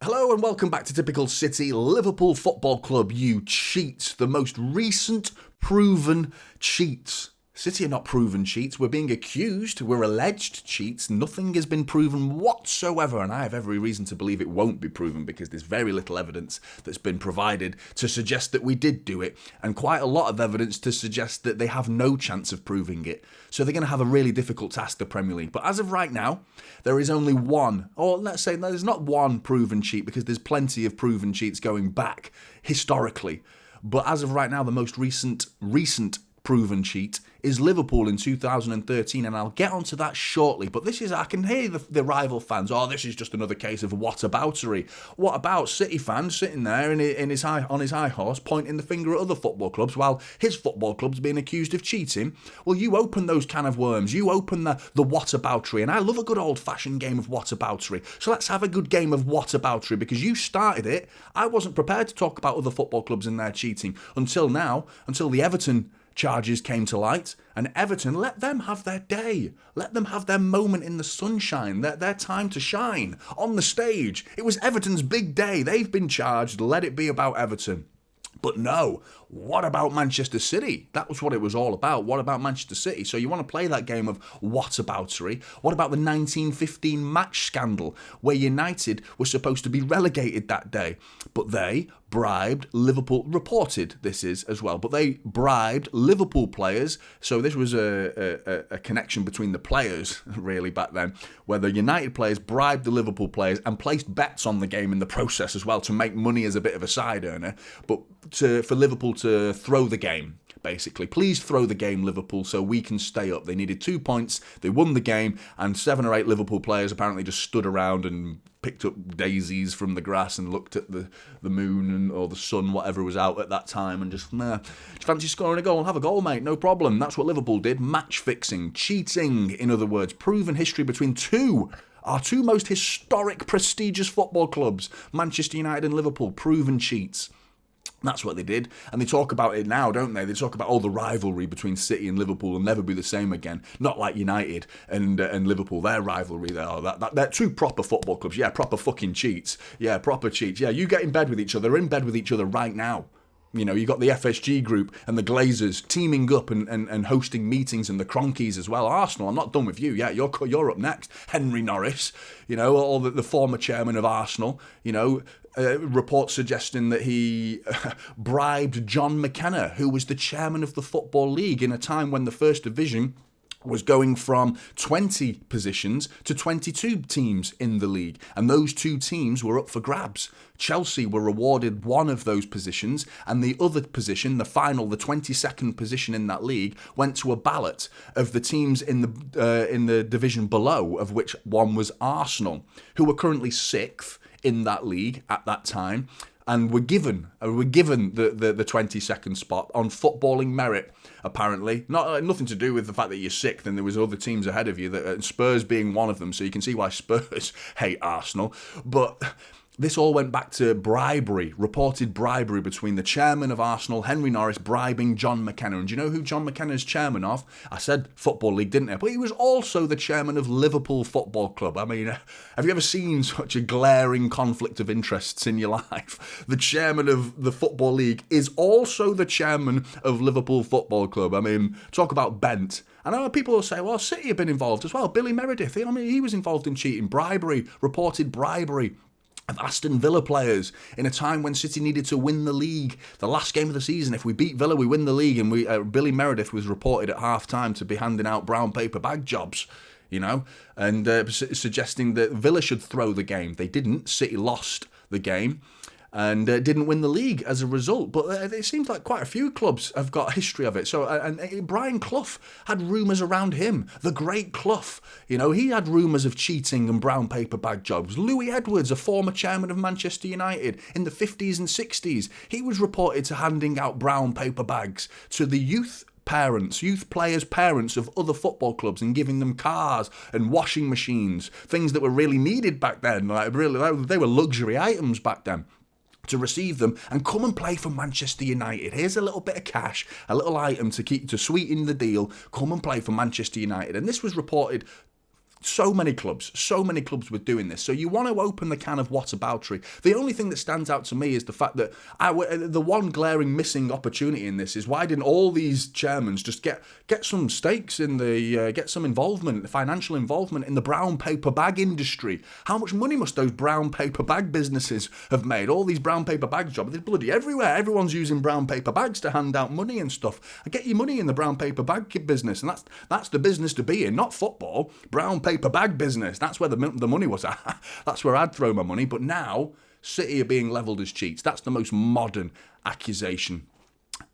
Hello and welcome back to Typical City Liverpool Football Club, you cheats. The most recent proven cheats. City are not proven cheats. We're being accused. We're alleged cheats. Nothing has been proven whatsoever, and I have every reason to believe it won't be proven because there's very little evidence that's been provided to suggest that we did do it, and quite a lot of evidence to suggest that they have no chance of proving it. So they're going to have a really difficult task, the Premier League. But as of right now, there is only one, or let's say there's not one proven cheat because there's plenty of proven cheats going back historically. But as of right now, the most recent proven cheat is Liverpool in 2013, and I'll get onto that shortly. But I can hear the rival fans, this is just another case of whataboutery. What about City fans sitting there on his high horse pointing the finger at other football clubs while his football club's being accused of cheating? Well, you open those can of worms, you open the whataboutery, and I love a good old-fashioned game of whataboutery. So let's have a good game of whataboutery because you started it. I wasn't prepared to talk about other football clubs and their cheating until the Everton charges came to light, and Everton, let them have their day. Let them have their moment in the sunshine, their time to shine on the stage. It was Everton's big day. They've been charged. Let it be about Everton. But no, what about Manchester City? That was what it was all about. What about Manchester City? So you want to play that game of whataboutery? What about the 1915 match scandal where United were supposed to be relegated that day? But they bribed Liverpool, reported this is as well, but they bribed Liverpool players. So this was a connection between the players really back then, where the United players bribed the Liverpool players and placed bets on the game in the process as well to make money as a bit of a side earner, but for Liverpool to throw the game. Basically, please throw the game, Liverpool, so we can stay up. They needed 2 points, they won the game, and 7 or 8 Liverpool players apparently just stood around and picked up daisies from the grass and looked at the moon or the sun, whatever was out at that time, and just fancy scoring a goal? Have a goal, mate, no problem. That's what Liverpool did. Match fixing, cheating, in other words, proven history between our two most historic, prestigious football clubs, Manchester United and Liverpool, proven cheats. That's what they did, and they talk about it now, don't they? They talk about the rivalry between City and Liverpool will never be the same again. Not like United and Liverpool, their rivalry. They're two proper football clubs. Yeah, proper fucking cheats. Yeah, proper cheats. Yeah, you get in bed with each other. They're in bed with each other right now. You know, you got the FSG group and the Glazers teaming up and hosting meetings, and the Cronkies as well. Arsenal, I'm not done with you. Yeah, you're up next. Henry Norris, or the former chairman of Arsenal, reports suggesting that he bribed John McKenna, who was the chairman of the Football League in a time when the First Division was going from 20 positions to 22 teams in the league. And those 2 teams were up for grabs. Chelsea were awarded one of those positions, and the other position, the 22nd position in that league, went to a ballot of the teams in the division below, of which one was Arsenal, who were currently 6th in that league at that time, and were given the 22nd spot on footballing merit, apparently. Nothing to do with the fact that you're 6th and there was other teams ahead of you, Spurs being one of them, so you can see why Spurs hate Arsenal. But this all went back to reported bribery between the chairman of Arsenal, Henry Norris, bribing John McKenna. And do you know who John McKenna is chairman of? I said Football League, didn't I? But he was also the chairman of Liverpool Football Club. I mean, have you ever seen such a glaring conflict of interests in your life? The chairman of the Football League is also the chairman of Liverpool Football Club. I mean, talk about bent. I know people will say, well, City have been involved as well. Billy Meredith, he was involved in cheating, reported bribery of Aston Villa players in a time when City needed to win the league. The last game of the season, if we beat Villa, we win the league. And Billy Meredith was reported at half-time to be handing out brown paper bag jobs, and suggesting that Villa should throw the game. They didn't. City lost the game and didn't win the league as a result. But it seems like quite a few clubs have got a history of it. So, and Brian Clough had rumours around him. The great Clough, he had rumours of cheating and brown paper bag jobs. Louis Edwards, a former chairman of Manchester United in the 50s and 60s, he was reported to handing out brown paper bags to the youth players' parents of other football clubs and giving them cars and washing machines, things that were really needed back then. They were luxury items back then. To receive them and come and play for Manchester United. Here's a little bit of cash, a little item to sweeten the deal. Come and play for Manchester United. And this was reported So many clubs were doing this. So you want to open the can of whataboutery. The only thing that stands out to me is the fact that the one glaring missing opportunity in this is why didn't all these chairmen just get some stakes in get some involvement, financial involvement in the brown paper bag industry? How much money must those brown paper bag businesses have made? All these brown paper bag jobs, they're bloody everywhere. Everyone's using brown paper bags to hand out money and stuff. Get your money in the brown paper bag business, and that's the business to be in, not football. Brown paper bag business, that's where the money was at. That's where I'd throw my money. But now City are being levelled as cheats. That's the most modern accusation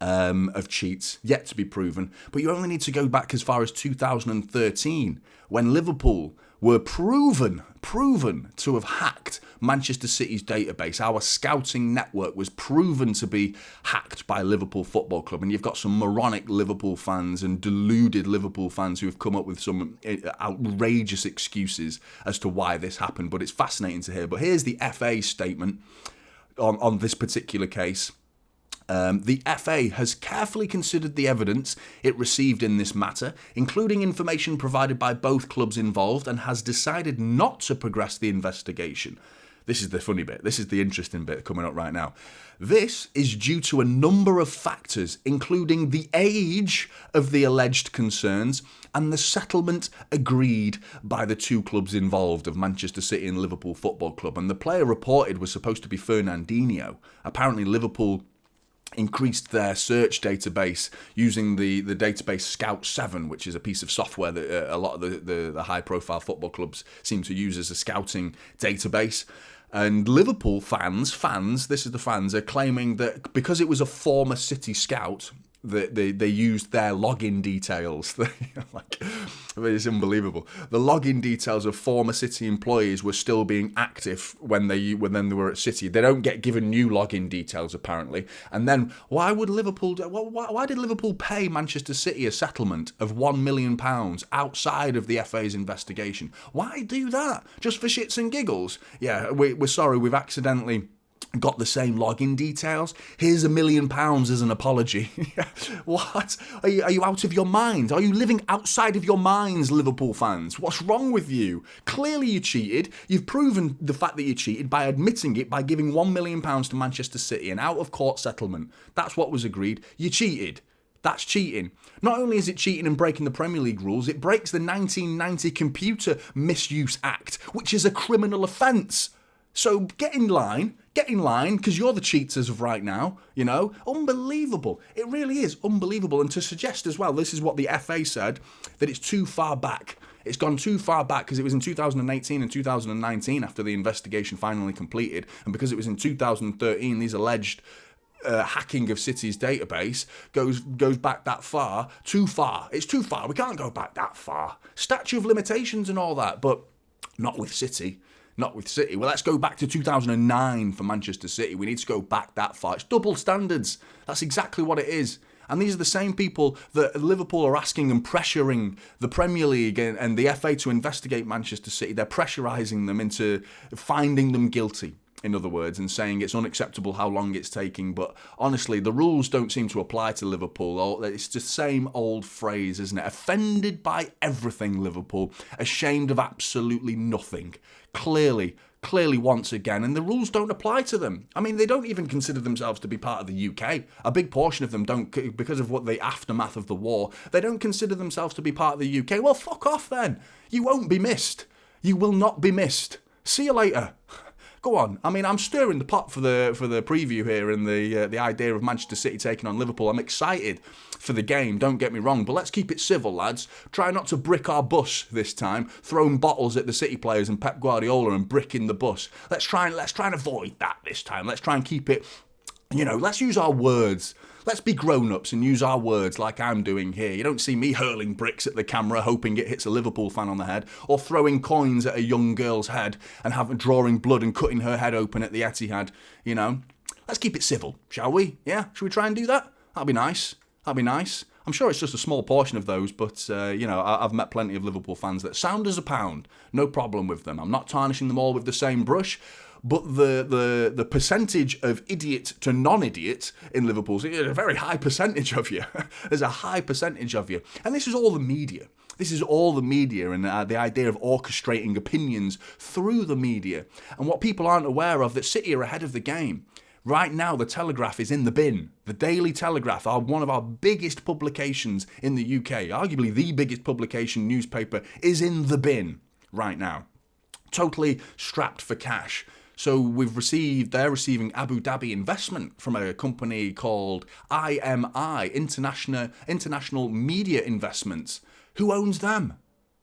of cheats yet to be proven. But you only need to go back as far as 2013 when Liverpool were proven to have hacked Manchester City's database. Our scouting network was proven to be hacked by Liverpool Football Club, and you've got some moronic Liverpool fans and deluded Liverpool fans who have come up with some outrageous excuses as to why this happened, but it's fascinating to hear. But here's the FA statement on this particular case. The FA has carefully considered the evidence it received in this matter, including information provided by both clubs involved, and has decided not to progress the investigation. This is the funny bit. This is the interesting bit coming up right now. This is due to a number of factors, including the age of the alleged concerns and the settlement agreed by the two clubs involved of Manchester City and Liverpool Football Club. And the player reported was supposed to be Fernandinho. Apparently Liverpool increased their search database using the database Scout 7, which is a piece of software that a lot of the high-profile football clubs seem to use as a scouting database. And Liverpool fans, this is the fans, are claiming that because it was a former City scout, that they used their login details. It's unbelievable. The login details of former City employees were still being active when they were at City. They don't get given new login details apparently. And then why did Liverpool pay Manchester City a settlement of £1 million outside of the FA's investigation? Why do that? Just for shits and giggles? Yeah, we're sorry. We've accidentally got the same login details. Here's £1 million as an apology. What? Are you out of your mind? Are you living outside of your minds, Liverpool fans? What's wrong with you? Clearly you cheated. You've proven the fact that you cheated by admitting it by giving £1 million to Manchester City, an out-of-court settlement. That's what was agreed. You cheated. That's cheating. Not only is it cheating and breaking the Premier League rules, it breaks the 1990 Computer Misuse Act, which is a criminal offence. So get in line, because you're the cheats as of right now, you know. Unbelievable. It really is unbelievable. And to suggest as well, this is what the FA said, that it's too far back. It's gone too far back because it was in 2018 and 2019 after the investigation finally completed. And because it was in 2013, these alleged hacking of City's database goes back that far. Too far. It's too far. We can't go back that far. Statute of limitations and all that, but not with City. Not with City. Well, let's go back to 2009 for Manchester City. We need to go back that far. It's double standards. That's exactly what it is. And these are the same people that Liverpool are asking and pressuring the Premier League and the FA to investigate Manchester City. They're pressurising them into finding them guilty, in other words, and saying it's unacceptable how long it's taking. But honestly, the rules don't seem to apply to Liverpool. It's the same old phrase, isn't it? Offended by everything, Liverpool. Ashamed of absolutely nothing. Clearly, once again, and the rules don't apply to them. I mean, they don't even consider themselves to be part of the UK. A big portion of them don't, because of what the aftermath of the war, they don't consider themselves to be part of the UK. Well, fuck off then. You won't be missed. You will not be missed. See you later. Go on. I mean, I'm stirring the pot for the preview here and the idea of Manchester City taking on Liverpool. I'm excited for the game, don't get me wrong, but let's keep it civil, lads. Try not to brick our bus this time, throwing bottles at the City players and Pep Guardiola and bricking the bus. Let's try and avoid that this time. Let's try and keep it, let's use our words. Let's be grown-ups and use our words like I'm doing here. You don't see me hurling bricks at the camera hoping it hits a Liverpool fan on the head, or throwing coins at a young girl's head and drawing blood and cutting her head open at the Etihad, Let's keep it civil, shall we? Yeah? Should we try and do that? That'd be nice. I'm sure it's just a small portion of those, but, I've met plenty of Liverpool fans that sound as a pound. No problem with them. I'm not tarnishing them all with the same brush. but the percentage of idiot to non-idiot in Liverpool is a very high percentage of you. There's a high percentage of you. And this is all the media. This is all the media and the idea of orchestrating opinions through the media. And what people aren't aware of, that City are ahead of the game. Right now, the Telegraph is in the bin. The Daily Telegraph are one of our biggest publications in the UK. Arguably the biggest publication newspaper is in the bin right now. Totally strapped for cash. So they're receiving Abu Dhabi investment from a company called IMI, International Media Investments. Who owns them?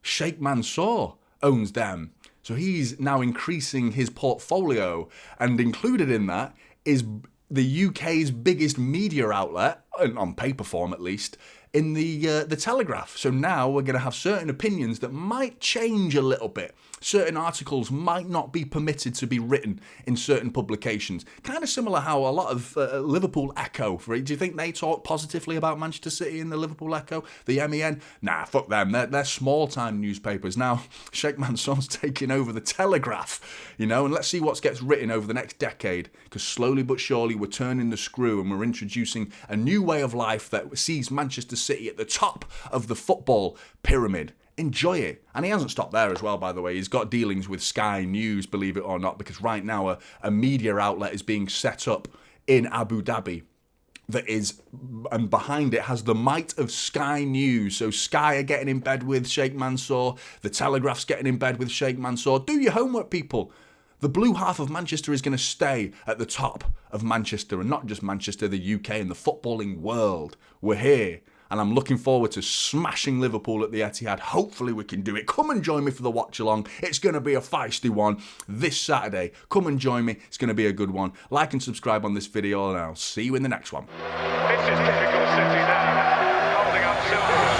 Sheikh Mansour owns them. So he's now increasing his portfolio, and included in that is the UK's biggest media outlet, on paper form at least, in the Telegraph. So now we're going to have certain opinions that might change a little bit. Certain articles might not be permitted to be written in certain publications. Kind of similar how a lot of Liverpool Echo, do you think they talk positively about Manchester City in the Liverpool Echo? The MEN? Nah, fuck them. They're small-time newspapers. Now, Sheikh Mansour's taking over the Telegraph, and let's see what gets written over the next decade, because slowly but surely we're turning the screw and we're introducing a new way of life that sees Manchester City at the top of the football pyramid. Enjoy it. And he hasn't stopped there as well, by the way. He's got dealings with Sky News, believe it or not, because right now a media outlet is being set up in Abu Dhabi that is, and behind it has the might of Sky News. So Sky are getting in bed with Sheikh Mansour. The Telegraph's getting in bed with Sheikh Mansour. Do your homework, people. The blue half of Manchester is going to stay at the top of Manchester, and not just Manchester, the UK and the footballing world. We're here. And I'm looking forward to smashing Liverpool at the Etihad. Hopefully we can do it. Come and join me for the watch along. It's going to be a feisty one this Saturday. Come and join me. It's going to be a good one. Like and subscribe on this video, and I'll see you in the next one. This is typical City now, holding up to